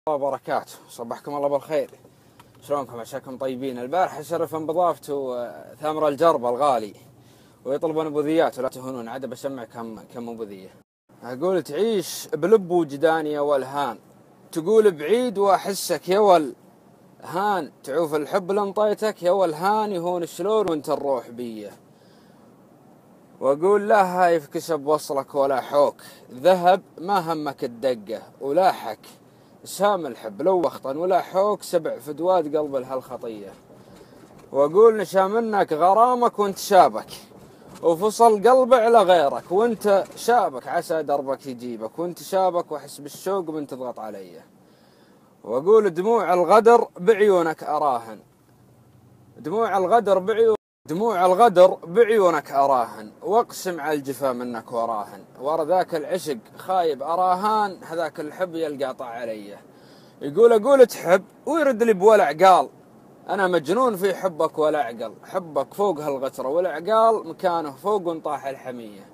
الله وبركاته. صبحكم الله بالخير. شلونكم؟ عساكم طيبين. البارحة شرف بضافته ثامر الجرب الغالي ويطلبون ابوذيات ولا تهونون. عاد بسمع كم ابوذية. اقول تعيش بلب وجداني يا والهان، تقول بعيد واحسك يا والهان، تعوف الحب لنطيتك يا والهان، يهون شلون وانت الروح بيه. واقول لا هايف كسب وصلك ولا حوك، ذهب ما همك الدقة ولاحك، سام الحب لو وخطن ولا حوك، سبع فدوات قلب لهالخطية. واقول نشا منك غرامك وانت شابك، وفصل قلبي على غيرك وانت شابك، عسى دربك يجيبك وانت شابك، واحس بالشوق من تضغط علي. واقول دموع الغدر بعيونك اراهن، دموع الغدر بعيونك اراهن، واقسم على الجفا منك وراهن، ورا ذاك العشق خايب اراهان، هذاك الحب يلقاطع علي. يقول اقول تحب ويرد لي بولع، قال انا مجنون في حبك ولا عقل، حبك فوق هالغتره والعقال مكانه فوق ونطاح الحميه.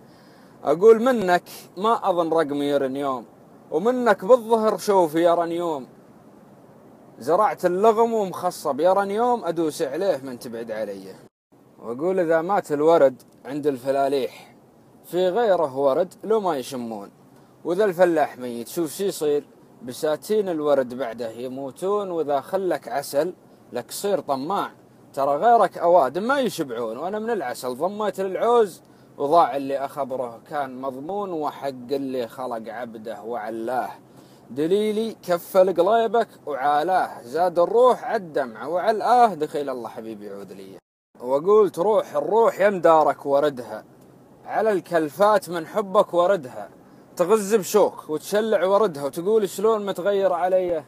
اقول منك ما اظن رقمي يرن يوم، ومنك بالظهر شوفي يرن يوم، زرعت اللغم ومخصب يرن يوم، ادوس عليه من تبعد علي. واقول اذا مات الورد عند الفلاليح، في غيره ورد لو ما يشمون، واذا الفلاح ميت شوف شي يصير، بساتين الورد بعده يموتون، واذا خلك عسل لك صير طماع، ترى غيرك اوادم ما يشبعون، وانا من العسل ضميت للعوز، وضاع اللي اخبره كان مضمون، وحق اللي خلق عبده وعلاه، دليلي كفل قليبك وعالاه، زاد الروح عالدمعه وعلاه، دخيل الله حبيبي يعود لي. واقول تروح الروح يمدارك وردها، على الكلفات من حبك وردها، تغز بشوك وتشلع وردها، وتقول شلون متغير علي.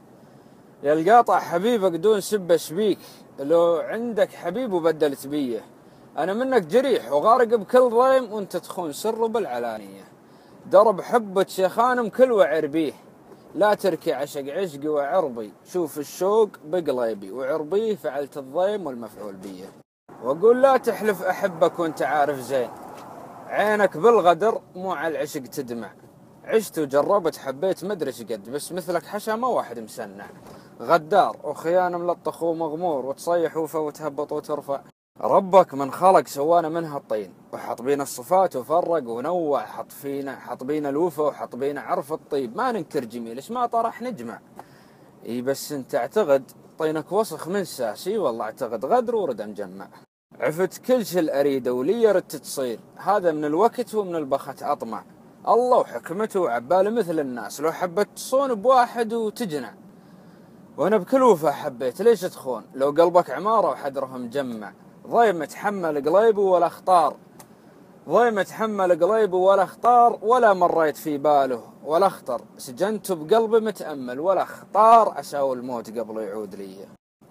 يا القاطع حبيبك دون سبه شبيك، لو عندك حبيب وبدلت بيه، انا منك جريح وغارق بكل ضيم، وانت تخون سره بالعلانيه. درب حبك شيخانم كل وعر بيه، لا تركي عشق عشقي وعربي، شوف الشوق بقليبي وعربيه، فعلت الضيم والمفعول بيه. واقول لا تحلف احبك وانت عارف زين، عينك بالغدر مو على العشق تدمع، عشت وجربت حبيت مدري ايش قد، بس مثلك حشا ما واحد مسنع، غدار وخيان ملطخ ومغمور، وتصيح وتهبط وترفع، ربك من خلق سوانا منها الطين، وحط بينا الصفات وفرق ونوع، حط بينا الوفا وحط بينا عرف الطيب، ما ننكر جميل ايش ما طرح نجمع. اي بس انت اعتقد طينك وسخ من ساسي، والله اعتقد غدر ورد مجمع، عفت كل شي الأريدة ولي رد تصير، هذا من الوقت ومن البخت أطمع، الله وحكمته وعبال مثل الناس، لو حبت تصون بواحد وتجنع، وأنا بكل وفا حبيت ليش تخون، لو قلبك عمارة وحدره مجمع، ضيم متحمل قليبي ولا اختار، ضيم متحمل قليبي ولا اختار، ولا مريت في باله ولا اخطر، سجنت بقلبي متأمل ولا اختار، أساوي الموت قبل يعود لي.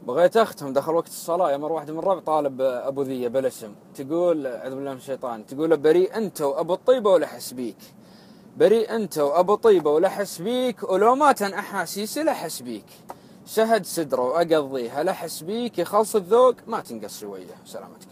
بغيت اختم، دخل وقت الصلاة، يا مر واحد من الربع طالب ابو ذية بالاسم، تقول اعوذ بالله من الشيطان، تقول بريء انت وابو الطيبة ولحس بيك، بريء انت وابو طيبة ولحس بيك، ولو ما تن احاسيسي لحس بيك، شهد صدره واقضيها لحس بيك، يخلص الذوق ما تنقص شوية. سلامتك.